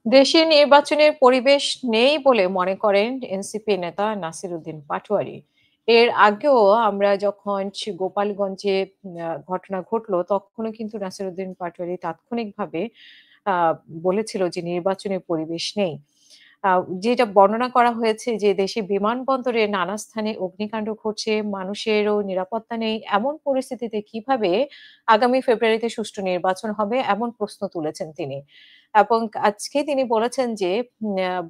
দেশে নির্বাচনের পরিবেশ নেই বলে মনে করেন এনসিপি নেতা নাসির উদ্দিন পাটোয়ারি। এর আগেও আমরা যখন গোপালগঞ্জে ঘটনা ঘটলো তখনও কিন্তু নাসির উদ্দিন পাটোয়ারি তাৎক্ষণিকভাবে বলেছিল যে নির্বাচনের পরিবেশ নেই। আ যেটা বর্ণনা করা হয়েছে যে দেশে বিমানবন্দরে নানা স্থানে অগ্নিকাণ্ড ঘটছে, মানুষেরও নিরাপত্তা নেই। এমন পরিস্থিতিতে কিভাবে আগামী ফেব্রুয়ারিতে সুষ্ঠু নির্বাচন হবে এমন প্রশ্ন তুলেছেন তিনি। এবং আজকে তিনি বলেছেন যে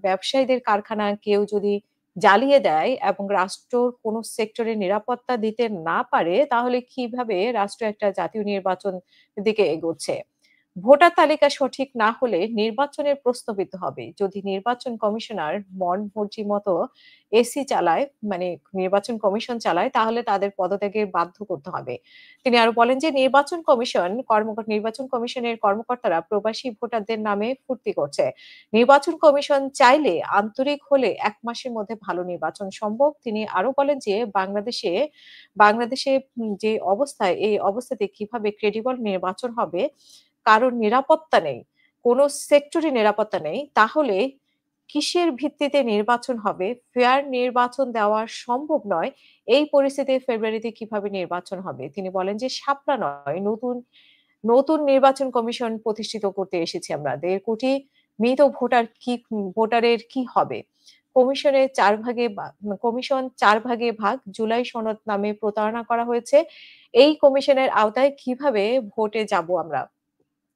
ব্যবসায়ীদের কারখানা কেউ যদি জ্বালিয়ে দেয় এবং রাষ্ট্রর কোনো সেক্টরে নিরাপত্তা দিতে না পারে তাহলে কিভাবে রাষ্ট্র একটা জাতীয় নির্বাচন দিকে এগোচ্ছে। ভোটার তালিকা সঠিক না হলে নির্বাচনের প্রশ্নবিদ্ধ হবে। যদি নির্বাচন কমিশনার মন মর্জি মতো এসি চালায়, মানে নির্বাচন কমিশন চালায়, তাহলে তাদের পদত্যাগে বাধ্য করতে হবে। তিনি আরো বলেন যে নির্বাচন কমিশনের কর্মকর্তারা প্রবাসী ভোটারদের নামে ফুর্তি করছে। নির্বাচন কমিশন চাইলে আন্তরিক হলে ১ মাসের মধ্যে ভালো নির্বাচন সম্ভব। তিনি আরো বলেন যে বাংলাদেশে যে অবস্থা, এই অবস্থাতে কিভাবে ক্রেডিবল নির্বাচন হবে কারোর নিরাপত্তা নেই। কোন সেক্টরে নিরাপত্তা নেই। তাহলে কিসের ভিত্তিতে নির্বাচন হবে? ফেয়ার নির্বাচন দেওয়া সম্ভব নয়। এই পরিস্থিতিতে ফেব্রুয়ারিতে কিভাবে নির্বাচন হবে? তিনি বলেন যে শাপলা নয়, নতুন নির্বাচন কমিশন প্রতিষ্ঠিত করতে এসেছি আমরা। ১.৫ কোটি মৃত ভোটারের কি হবে? কমিশনের ৪ ভাগে বা কমিশন ৪ ভাগে ভাগ। জুলাই সনদ নামে প্রতারণা করা হয়েছে। এই কমিশনের আওতায় কিভাবে ভোটে যাব আমরা?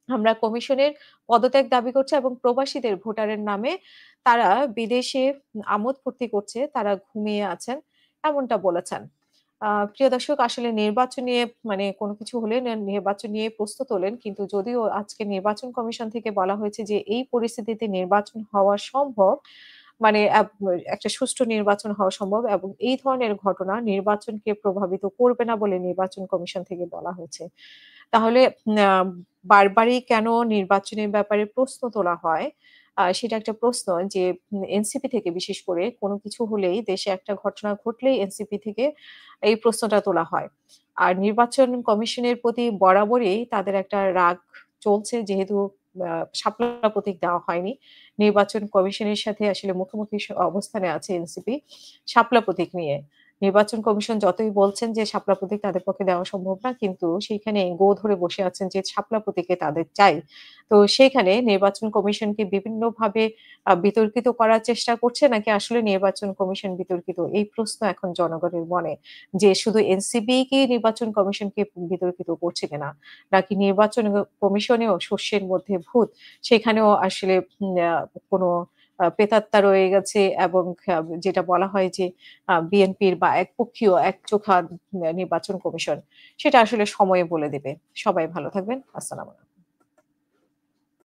আমরা কমিশনের পদত্যাগ দাবি করছি এবং প্রবাসীদের ভোটারের নামে তারা বিদেশে আমোদ ফুর্তি করছে, তারা ঘুমিয়ে আছেন, এমনটা বলেছেন। প্রিয় দর্শক আসলে নির্বাচন নিয়ে মানে কোনো কিছু হলে নির্বাচন নিয়ে প্রশ্ন তোলেন। কিন্তু যদিও আজকে নির্বাচন কমিশন থেকে বলা হয়েছে যে এই পরিস্থিতিতে নির্বাচন হওয়া সম্ভব। মানে একটা সুষ্ঠু নির্বাচন হওয়া সম্ভব এবং এই ধরনের ঘটনা নির্বাচনকে প্রভাবিত করবে না বলে নির্বাচন কমিশন থেকে বলা হয়েছে। তাহলে আ বারবারই কেন নির্বাচনের ব্যাপারে প্রশ্ন তোলা হয়? সেটা একটা প্রশ্ন যে এনসিপি থেকে বিশেষ করে কোনো কিছু হলেই দেশে একটা ঘটনা ঘটলেই এনসিপি থেকে এই প্রশ্নটা তোলা হয়। আর নির্বাচন কমিশনের প্রতি বরাবরই তাদের একটা রাগ চলছে যেহেতু আ শাপলা প্রতীক দেওয়া হয়নি। নির্বাচন কমিশনের সাথে আসলে মুখোমুখি অবস্থানে আছে এনসিপি শাপলা প্রতীক নিয়ে। নির্বাচন কমিশন যতই বলছেন যে শাপলা প্রতীক তাদের পক্ষে দেওয়া সম্ভব না, কিন্তু সেইখানে গো ধরে বসে আছেন যে শাপলা প্রতীকে তাদের চাই। তো সেইখানে নির্বাচন কমিশনকে বিভিন্নভাবে বিতর্কিত করার চেষ্টা করছে নাকি আসলে নির্বাচন কমিশন বিতর্কিত? এই প্রশ্ন এখন জনগণের মনে যে শুধু এনসিপি কি নির্বাচন কমিশনকে বিতর্কিত করছে কিনা? নাকি নির্বাচন কমিশনেও শস্যের মধ্যে ভূত, সেখানেও আসলে কোনো প্রেতাত্মা রয়ে গেছে এবং যেটা বলা হয় যে বিএনপির বা একপক্ষীয় একচোখা নির্বাচন কমিশন। সেটা আসলে সময় বলে দেবে। সবাই ভালো থাকবেন। আসসালামু আলাইকুম।